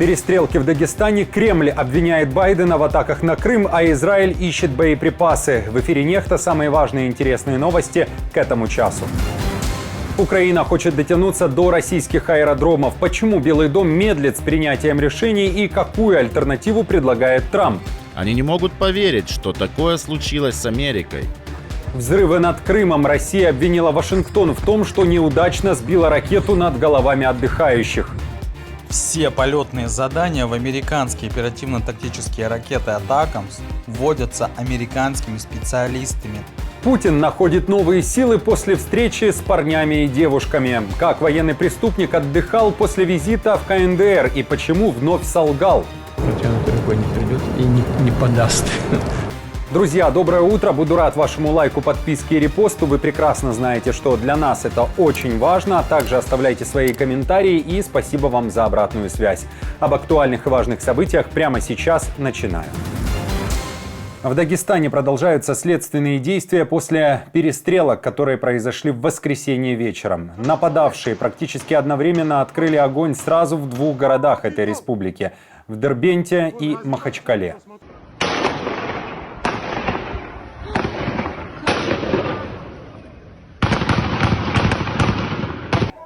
Перестрелки в Дагестане, Кремль обвиняет Байдена в атаках на Крым, а Израиль ищет боеприпасы. В эфире «Нехта» самые важные и интересные новости к этому часу. Украина хочет дотянуться до российских аэродромов. Почему Белый дом медлит с принятием решений и какую альтернативу предлагает Трамп? Они не могут поверить, что такое случилось с Америкой. Взрывы над Крымом. Россия обвинила Вашингтон в том, что неудачно сбила ракету над головами отдыхающих. Все полетные задания в американские оперативно-тактические ракеты «Атакамс» вводятся американскими специалистами. Путин находит новые силы после встречи с парнями и девушками. Как военный преступник отдыхал после визита в КНДР и почему вновь солгал. Протянутый рукой не придет и не подаст. Друзья, доброе утро. Буду рад вашему лайку, подписке и репосту. Вы прекрасно знаете, что для нас это очень важно. Также оставляйте свои комментарии и спасибо вам за обратную связь. Об актуальных и важных событиях прямо сейчас начинаю. В Дагестане продолжаются следственные действия после перестрелок, которые произошли в воскресенье вечером. Нападавшие практически одновременно открыли огонь сразу в двух городах этой республики – в Дербенте и Махачкале.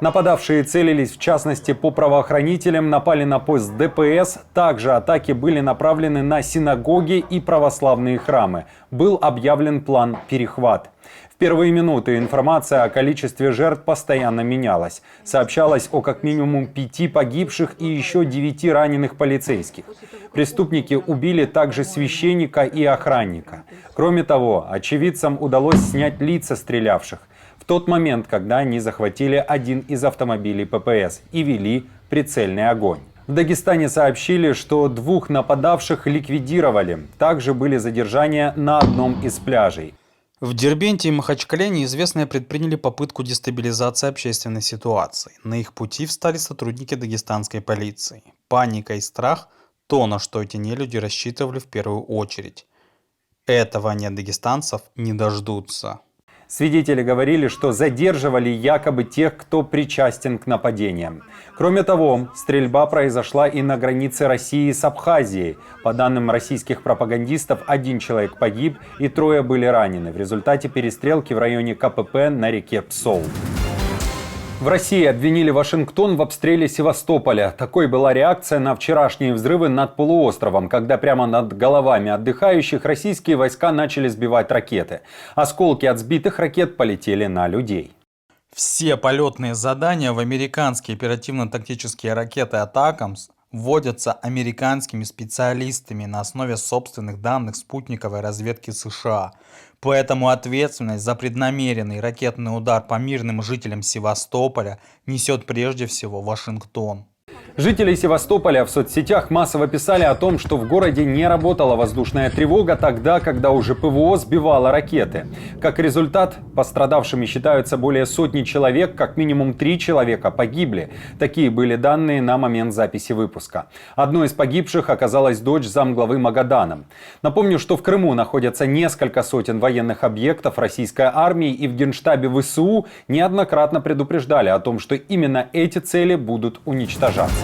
Нападавшие целились, в частности, по правоохранителям, напали на пост ДПС. Также атаки были направлены на синагоги и православные храмы. Был объявлен план «Перехват». В первые минуты информация о количестве жертв постоянно менялась. Сообщалось о как минимум 5 погибших и еще 9 раненых полицейских. Преступники убили также священника и охранника. Кроме того, очевидцам удалось снять лица стрелявших в тот момент, когда они захватили один из автомобилей ППС и вели прицельный огонь. В Дагестане сообщили, что 2 нападавших ликвидировали. Также были задержания на одном из пляжей. В Дербенте и Махачкале неизвестные предприняли попытку дестабилизации общественной ситуации. На их пути встали сотрудники дагестанской полиции. Паника и страх – то, на что эти нелюди рассчитывали в первую очередь. Этого они от дагестанцев не дождутся. Свидетели говорили, что задерживали якобы тех, кто причастен к нападениям. Кроме того, стрельба произошла и на границе России с Абхазией. По данным российских пропагандистов, 1 человек погиб и 3 были ранены в результате перестрелки в районе КПП на реке Псол. В России обвинили Вашингтон в обстреле Севастополя. Такой была реакция на вчерашние взрывы над полуостровом, когда прямо над головами отдыхающих российские войска начали сбивать ракеты. Осколки от сбитых ракет полетели на людей. Все полетные задания в американские оперативно-тактические ракеты «Атакамс» вводятся американскими специалистами на основе собственных данных спутниковой разведки США. Поэтому ответственность за преднамеренный ракетный удар по мирным жителям Севастополя несет прежде всего Вашингтон. Жители Севастополя в соцсетях массово писали о том, что в городе не работала воздушная тревога тогда, когда уже ПВО сбивало ракеты. Как результат, пострадавшими считаются более сотни человек, как минимум 3 человека погибли. Такие были данные на момент записи выпуска. Одной из погибших оказалась дочь замглавы Магадана. Напомню, что в Крыму находятся несколько сотен военных объектов российской армии, и в Генштабе ВСУ неоднократно предупреждали о том, что именно эти цели будут уничтожаться.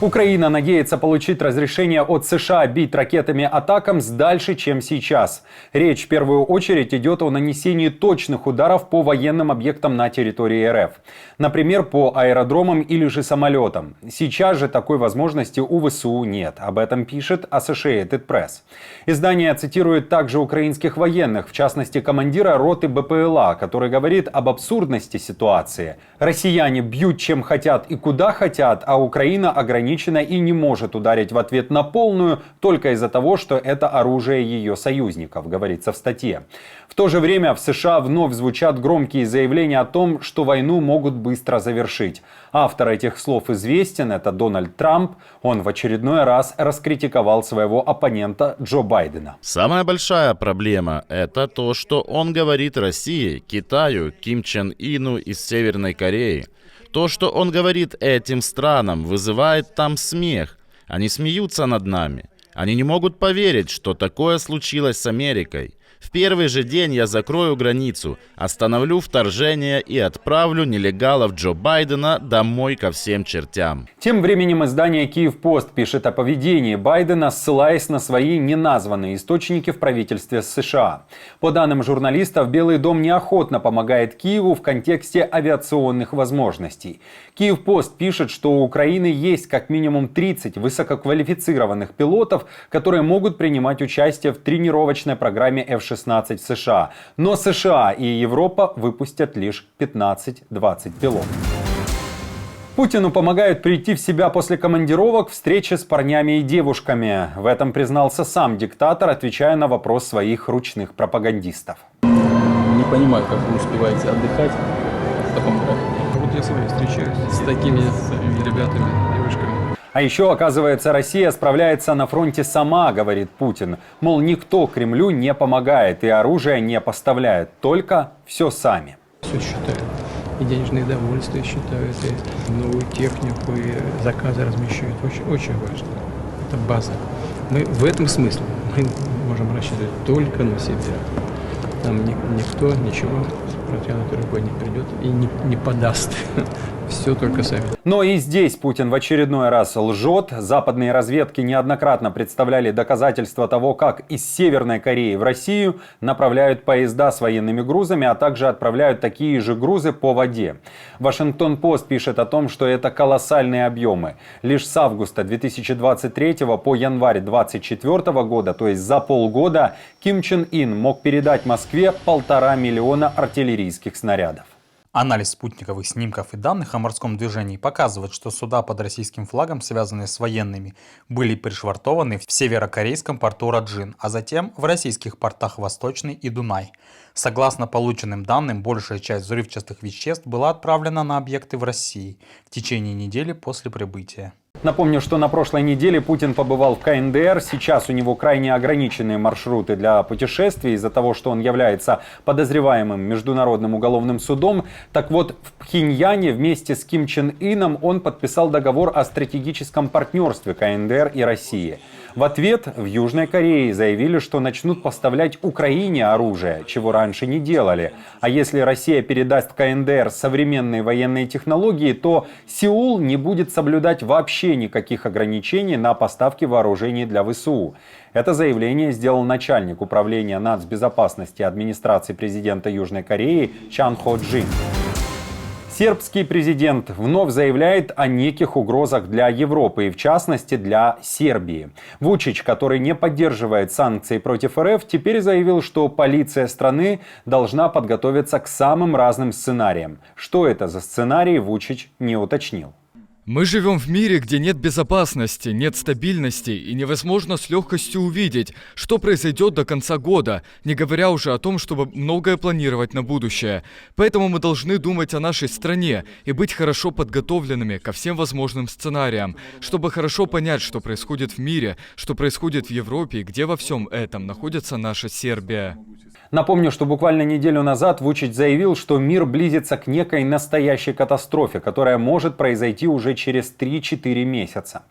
Украина надеется получить разрешение от США бить ракетами «Атакамс» дальше, чем сейчас. Речь в первую очередь идет о нанесении точных ударов по военным объектам на территории РФ. Например, по аэродромам или же самолетам. Сейчас же такой возможности у ВСУ нет. Об этом пишет Associated Press. Издание цитирует также украинских военных, в частности командира роты БПЛА, который говорит об абсурдности ситуации. Россияне бьют чем хотят и куда хотят, а Украина ограничена и не может ударить в ответ на полную только из-за того, что это оружие ее союзников, говорится в статье. В то же время в США вновь звучат громкие заявления о том, что войну могут быстро завершить. Автор этих слов известен, это Дональд Трамп. Он в очередной раз раскритиковал своего оппонента Джо Байдена. Самая большая проблема – это то, что он говорит России, Китаю, Ким Чен Ыну из Северной Кореи. То, что он говорит этим странам, вызывает там смех. Они смеются над нами. Они не могут поверить, что такое случилось с Америкой. В первый же день я закрою границу, остановлю вторжение и отправлю нелегалов Джо Байдена домой ко всем чертям. Тем временем издание «Киев-Пост» пишет о поведении Байдена, ссылаясь на свои неназванные источники в правительстве США. По данным журналистов, Белый дом неохотно помогает Киеву в контексте авиационных возможностей. «Киев-Пост» пишет, что у Украины есть как минимум 30 высококвалифицированных пилотов, которые могут принимать участие в тренировочной программе F-16 в США. Но США и Европа выпустят лишь 15-20 пилотов. Путину помогают прийти в себя после командировок, встречи с парнями и девушками. В этом признался сам диктатор, отвечая на вопрос своих ручных пропагандистов. Не понимаю, как вы успеваете отдыхать в таком графике. Вот я с вами встречаюсь, с такими ребятами, девушками. А еще, оказывается, Россия справляется на фронте сама, говорит Путин. Мол, никто Кремлю не помогает и оружие не поставляет, только все сами. Все считают. И денежные довольствия считают, и новую технику, и заказы размещают. Очень, очень важно. Это база. Мы в этом смысле мы можем рассчитывать только на себя. Нам никто ничего с протянутой рукой не придет и не подаст. Все только сами. Но и здесь Путин в очередной раз лжет. Западные разведки неоднократно представляли доказательства того, как из Северной Кореи в Россию направляют поезда с военными грузами, а также отправляют такие же грузы по воде. Вашингтон-Пост пишет о том, что это колоссальные объемы. Лишь с августа 2023 по январь 2024 года, то есть за полгода, Ким Чен Ын мог передать Москве 1,5 миллиона артиллерийских снарядов. Анализ спутниковых снимков и данных о морском движении показывает, что суда под российским флагом, связанные с военными, были пришвартованы в северокорейском порту Раджин, а затем в российских портах Восточный и Дунай. Согласно полученным данным, большая часть взрывчатых веществ была отправлена на объекты в России в течение недели после прибытия. Напомню, что на прошлой неделе Путин побывал в КНДР. Сейчас у него крайне ограниченные маршруты для путешествий из-за того, что он является подозреваемым Международным уголовным судом. Так вот, в Пхеньяне вместе с Ким Чен Ыном он подписал договор о стратегическом партнерстве КНДР и России. В ответ в Южной Корее заявили, что начнут поставлять Украине оружие, чего раньше не делали. А если Россия передаст в КНДР современные военные технологии, то Сеул не будет соблюдать вообще никаких ограничений на поставки вооружений для ВСУ. Это заявление сделал начальник управления нацбезопасности администрации президента Южной Кореи Чан Хо Джин. Сербский президент вновь заявляет о неких угрозах для Европы и, в частности, для Сербии. Вучич, который не поддерживает санкции против РФ, теперь заявил, что полиция страны должна подготовиться к самым разным сценариям. Что это за сценарий, Вучич не уточнил. Мы живем в мире, где нет безопасности, нет стабильности и невозможно с легкостью увидеть, что произойдет до конца года, не говоря уже о том, чтобы многое планировать на будущее. Поэтому мы должны думать о нашей стране и быть хорошо подготовленными ко всем возможным сценариям, чтобы хорошо понять, что происходит в мире, что происходит в Европе и где во всем этом находится наша Сербия. Напомню, что буквально неделю назад Вучич заявил, что мир близится к некой настоящей катастрофе, которая может произойти уже через 3-4 месяца.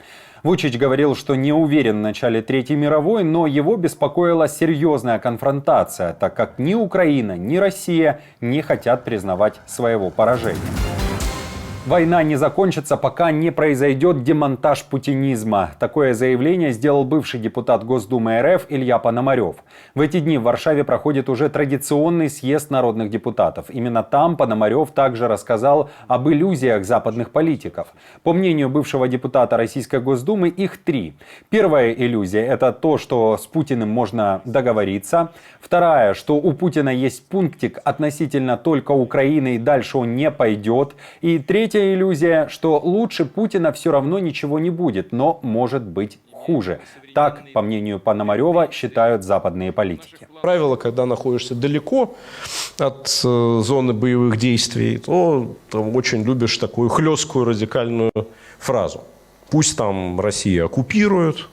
Вучич говорил, что не уверен в начале Третьей мировой, но его беспокоила серьезная конфронтация, так как ни Украина, ни Россия не хотят признавать своего поражения. Война не закончится, пока не произойдет демонтаж путинизма. Такое заявление сделал бывший депутат Госдумы РФ Илья Пономарев. В эти дни в Варшаве проходит уже традиционный съезд народных депутатов. Именно там Пономарев также рассказал об иллюзиях западных политиков. По мнению бывшего депутата Российской Госдумы, их 3. Первая иллюзия – это то, что с Путиным можно договориться. Вторая, что у Путина есть пунктик относительно только Украины и дальше он не пойдет. И третья иллюзия, что лучше Путина все равно ничего не будет, но может быть хуже. Так, по мнению Пономарева, считают западные политики. Правило, когда находишься далеко от зоны боевых действий, то там очень любишь такую хлесткую радикальную фразу. Пусть там Россия оккупирует,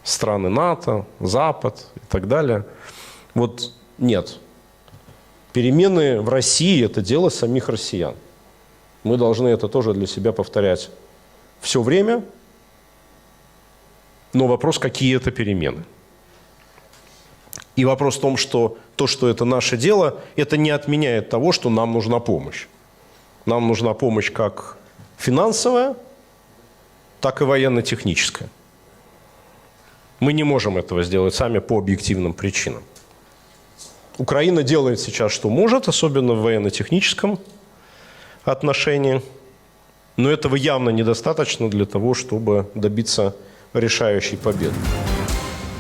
страны НАТО, Запад и так далее. Вот нет. Перемены в России – это дело самих россиян. Мы должны это тоже для себя повторять все время. Но вопрос, какие это перемены. И вопрос в том, что то, что это наше дело, это не отменяет того, что нам нужна помощь. Нам нужна помощь как финансовая, так и военно-техническая. Мы не можем этого сделать сами по объективным причинам. Украина делает сейчас, что может, особенно в военно-техническом отношении. Но этого явно недостаточно для того, чтобы добиться решающей победы.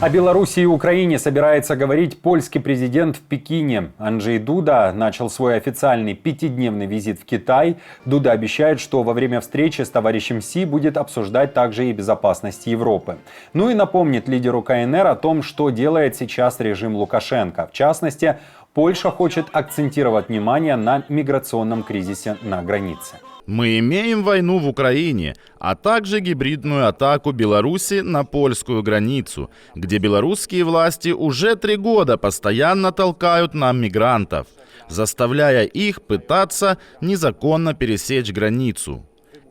О Беларуси и Украине собирается говорить польский президент в Пекине. Анджей Дуда начал свой официальный 5-дневный визит в Китай. Дуда обещает, что во время встречи с товарищем Си будет обсуждать также и безопасность Европы. Ну и напомнит лидеру КНР о том, что делает сейчас режим Лукашенко. В частности, Польша хочет акцентировать внимание на миграционном кризисе на границе. Мы имеем войну в Украине, а также гибридную атаку Беларуси на польскую границу, где белорусские власти уже 3 года постоянно толкают нам мигрантов, заставляя их пытаться незаконно пересечь границу.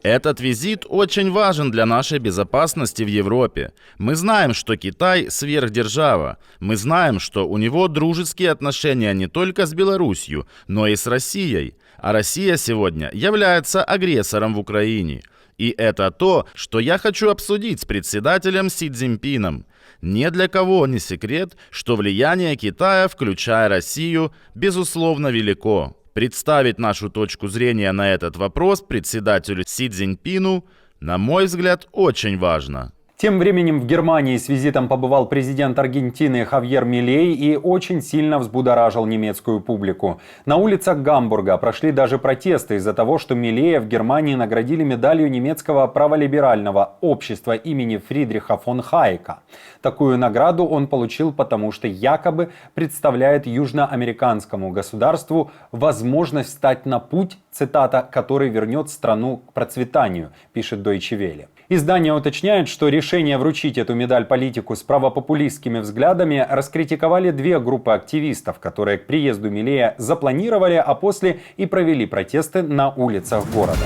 Этот визит очень важен для нашей безопасности в Европе. Мы знаем, что Китай – сверхдержава. Мы знаем, что у него дружеские отношения не только с Беларусью, но и с Россией. А Россия сегодня является агрессором в Украине. И это то, что я хочу обсудить с председателем Си Цзиньпином. Ни для кого не секрет, что влияние Китая, включая Россию, безусловно велико. Представить нашу точку зрения на этот вопрос председателю Си Цзиньпину, на мой взгляд, очень важно. Тем временем в Германии с визитом побывал президент Аргентины Хавьер Милей и очень сильно взбудоражил немецкую публику. На улицах Гамбурга прошли даже протесты из-за того, что Милея в Германии наградили медалью немецкого праволиберального общества имени Фридриха фон Хайека. Такую награду он получил, потому что якобы представляет южноамериканскому государству возможность встать на путь, цитата, который вернет страну к процветанию, пишет Deutsche Welle. Издание уточняет, что решение вручить эту медаль политику с правопопулистскими взглядами раскритиковали 2 группы активистов, которые к приезду Милея запланировали, а после и провели протесты на улицах города.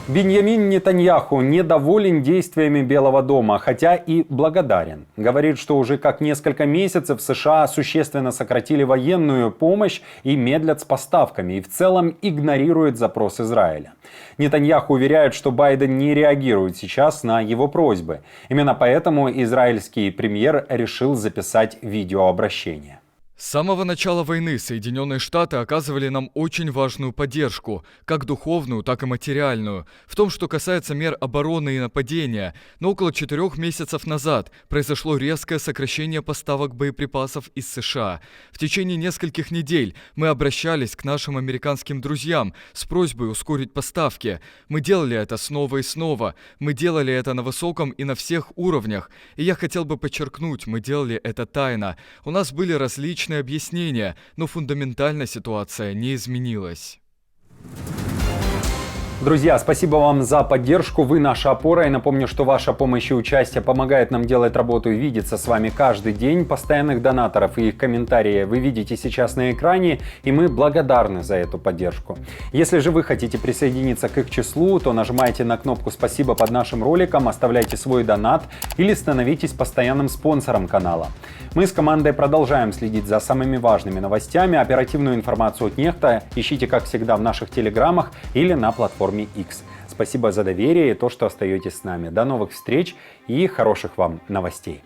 Биньямин Нетаньяху недоволен действиями Белого дома, хотя и благодарен. Говорит, что уже как несколько месяцев США существенно сократили военную помощь и медлят с поставками, и в целом игнорирует запрос Израиля. Нетаньяху уверяет, что Байден не реагирует сейчас на его просьбы. Именно поэтому израильский премьер решил записать видеообращение. С самого начала войны Соединенные Штаты оказывали нам очень важную поддержку, как духовную, так и материальную, в том, что касается мер обороны и нападения. Но около 4 месяцев назад произошло резкое сокращение поставок боеприпасов из США. В течение нескольких недель мы обращались к нашим американским друзьям с просьбой ускорить поставки. Мы делали это снова и снова. Мы делали это на высоком и на всех уровнях. И я хотел бы подчеркнуть, мы делали это тайно. У нас были различные объяснения, но фундаментально ситуация не изменилась. Друзья, спасибо вам за поддержку, вы наша опора. И напомню, что ваша помощь и участие помогает нам делать работу и видеться с вами каждый день. Постоянных донаторов и их комментарии вы видите сейчас на экране, и мы благодарны за эту поддержку. Если же вы хотите присоединиться к их числу, то нажимайте на кнопку «Спасибо» под нашим роликом, оставляйте свой донат или становитесь постоянным спонсором канала. Мы с командой продолжаем следить за самыми важными новостями. Оперативную информацию от Нехта ищите, как всегда, в наших телеграммах или на платформе X. Спасибо за доверие и то, что остаетесь с нами. До новых встреч и хороших вам новостей.